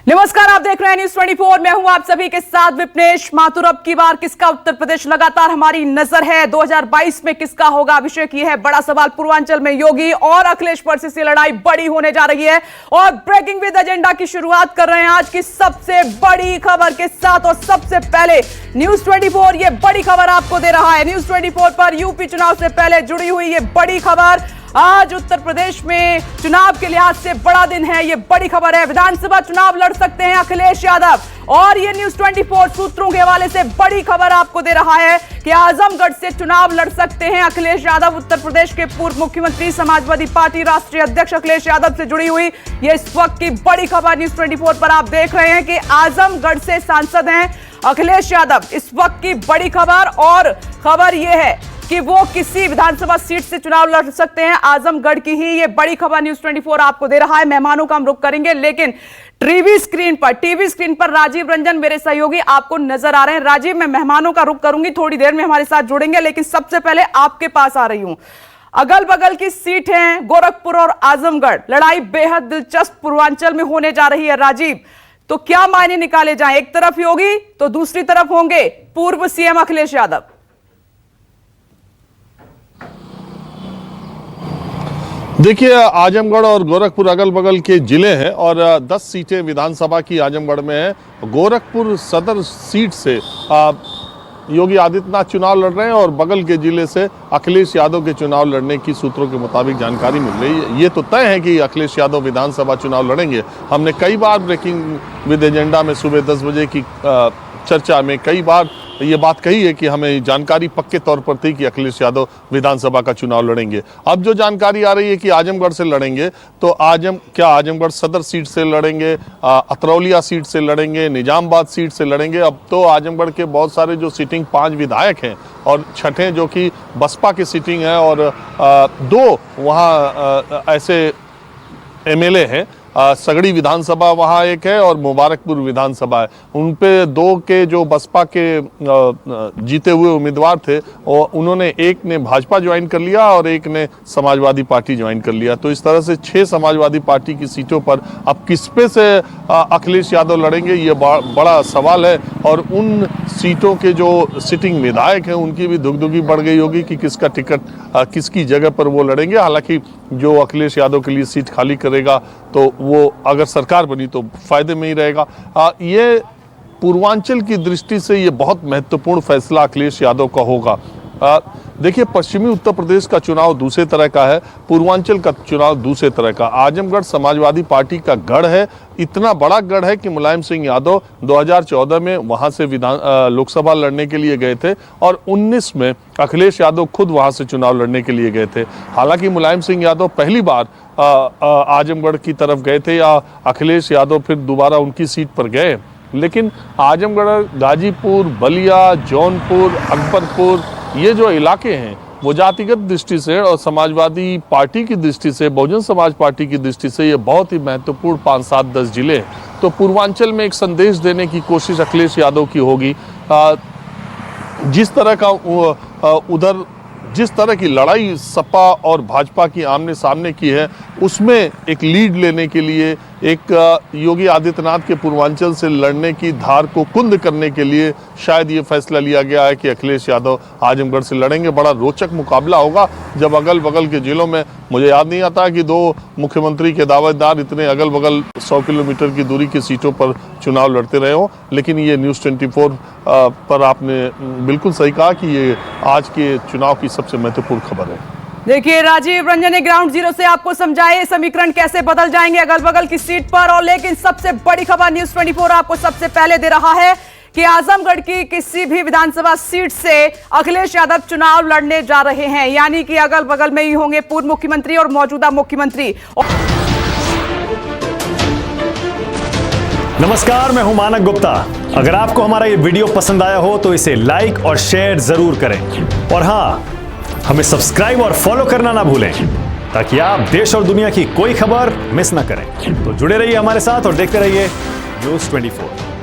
नमस्कार, आप देख रहे हैं न्यूज 24। मैं हूं आप सभी के साथ विपनेश माथुर। अब की बार किसका उत्तर प्रदेश लगातार हमारी नजर है। 2022 में किसका होगा अभिषेक, ये है बड़ा सवाल। पूर्वांचल में योगी और अखिलेश वर्सेस लड़ाई बड़ी होने जा रही है और ब्रेकिंग विद एजेंडा की शुरुआत कर रहे हैं आज की सबसे बड़ी खबर के साथ। और सबसे पहले न्यूज 24 ये बड़ी खबर आपको दे रहा है। न्यूज 24 पर यूपी चुनाव से पहले जुड़ी हुई ये बड़ी खबर। आज उत्तर प्रदेश में चुनाव के लिहाज से बड़ा दिन है, ये बड़ी खबर है। विधानसभा चुनाव लड़ सकते हैं अखिलेश यादव और ये न्यूज 24 सूत्रों के हवाले से बड़ी खबर आपको दे रहा है कि आजमगढ़ से चुनाव लड़ सकते हैं अखिलेश यादव। उत्तर प्रदेश के पूर्व मुख्यमंत्री, समाजवादी पार्टी राष्ट्रीय अध्यक्ष अखिलेश यादव से जुड़ी हुई ये इस वक्त की बड़ी खबर न्यूज 24 पर आप देख रहे हैं कि आजमगढ़ से सांसद हैं अखिलेश यादव। इस वक्त की बड़ी खबर और खबर यह है कि वो किसी विधानसभा सीट से चुनाव लड़ सकते हैं आजमगढ़ की ही ये बड़ी खबर न्यूज 24 आपको दे रहा है। मेहमानों का हम रुख करेंगे, लेकिन टीवी स्क्रीन पर राजीव रंजन मेरे सहयोगी आपको नजर आ रहे हैं। राजीव, मैं मेहमानों का रुख करूंगी, थोड़ी देर में हमारे साथ जुड़ेंगे, लेकिन सबसे पहले आपके पास आ रही हूं। अगल बगल की सीट है गोरखपुर और आजमगढ़, लड़ाई बेहद दिलचस्प पूर्वांचल में होने जा रही है। राजीव, तो क्या मायने निकाले जाए? एक तरफ योगी तो दूसरी तरफ होंगे पूर्व सीएम अखिलेश यादव। देखिए, आजमगढ़ और गोरखपुर अगल बगल के जिले हैं और 10 सीटें विधानसभा की आजमगढ़ में है। गोरखपुर सदर सीट से योगी आदित्यनाथ चुनाव लड़ रहे हैं और बगल के जिले से अखिलेश यादव के चुनाव लड़ने की सूत्रों के मुताबिक जानकारी मिल रही है। ये तो तय है कि अखिलेश यादव विधानसभा चुनाव लड़ेंगे। हमने कई बार ब्रेकिंग विद एजेंडा में सुबह 10 बजे की चर्चा में कई बार ये बात कही है कि हमें जानकारी पक्के तौर पर थी कि अखिलेश यादव विधानसभा का चुनाव लड़ेंगे। अब जो जानकारी आ रही है कि आजमगढ़ से लड़ेंगे, तो आजमगढ़ सदर सीट से लड़ेंगे, अतरौलिया सीट से लड़ेंगे, निजामबाद सीट से लड़ेंगे। अब तो आजमगढ़ के बहुत सारे जो सीटिंग 5 विधायक हैं और छठे जो कि बसपा की सीटिंग है और 2 वहाँ ऐसे एमएलए हैं। सगड़ी विधानसभा वहाँ एक है और मुबारकपुर विधानसभा है। उन पे 2 के जो बसपा के जीते हुए उम्मीदवार थे, और उन्होंने एक ने भाजपा ज्वाइन कर लिया और एक ने समाजवादी पार्टी ज्वाइन कर लिया। तो इस तरह से 6 समाजवादी पार्टी की सीटों पर अब किस पे से अखिलेश यादव लड़ेंगे, ये बड़ा सवाल है। और उन सीटों के जो सिटिंग विधायक हैं उनकी भी धुकधुकी बढ़ गई होगी कि किसका टिकट किसकी जगह पर वो लड़ेंगे। हालांकि जो अखिलेश यादव के लिए सीट खाली करेगा तो वो अगर सरकार बनी तो फायदे में ही रहेगा। ये पूर्वांचल की दृष्टि से ये बहुत महत्वपूर्ण फैसला अखिलेश यादव का होगा। देखिए, पश्चिमी उत्तर प्रदेश का चुनाव दूसरे तरह का है, पूर्वांचल का चुनाव दूसरे तरह का। आजमगढ़ समाजवादी पार्टी का गढ़ है, इतना बड़ा गढ़ है कि मुलायम सिंह यादव 2014 में वहां से लोकसभा लड़ने के लिए गए थे और 19 में अखिलेश यादव खुद वहां से चुनाव लड़ने के लिए गए थे। हालांकि मुलायम सिंह यादव पहली बार आजमगढ़ की तरफ गए थे या अखिलेश यादव फिर दोबारा उनकी सीट पर गए, लेकिन आजमगढ़, गाजीपुर, बलिया, जौनपुर, अकबरपुर, ये जो इलाके हैं वो जातिगत दृष्टि से और समाजवादी पार्टी की दृष्टि से, बहुजन समाज पार्टी की दृष्टि से ये बहुत ही महत्वपूर्ण 5, 7, 10 जिले हैं। तो पूर्वांचल में एक संदेश देने की कोशिश अखिलेश यादव की होगी। जिस तरह का उधर जिस तरह की लड़ाई सपा और भाजपा की आमने सामने की है, उसमें एक लीड लेने के लिए, एक योगी आदित्यनाथ के पूर्वांचल से लड़ने की धार को कुंद करने के लिए शायद ये फैसला लिया गया है कि अखिलेश यादव आजमगढ़ से लड़ेंगे। बड़ा रोचक मुकाबला होगा जब अगल बगल के जिलों में, मुझे याद नहीं आता कि 2 मुख्यमंत्री के दावेदार इतने अगल बगल 100 किलोमीटर की दूरी की सीटों पर चुनाव लड़ते रहे हों। लेकिन ये न्यूज़ 24 पर आपने बिल्कुल सही कहा कि ये आज के चुनाव की सबसे महत्वपूर्ण खबर है। देखिए, राजीव रंजन ने ग्राउंड जीरो से आपको समझाए समीकरण कैसे बदल जाएंगे अगल बगल की सीट पर। और लेकिन सबसे बड़ी खबर न्यूज 24 आपको सबसे पहले दे रहा है कि आजमगढ़ की किसी भी विधानसभा सीट से अखिलेश यादव चुनाव लड़ने जा रहे हैं, यानी कि अगल बगल में ही होंगे पूर्व मुख्यमंत्री और मौजूदा मुख्यमंत्री। नमस्कार, मैं हूं मानक गुप्ता। अगर आपको हमारा ये वीडियो पसंद आया हो तो इसे लाइक और शेयर जरूर करें, और हाँ, हमें सब्सक्राइब और फॉलो करना ना भूलें ताकि आप देश और दुनिया की कोई खबर मिस ना करें। तो जुड़े रहिए हमारे साथ और देखते रहिए न्यूज़ 24।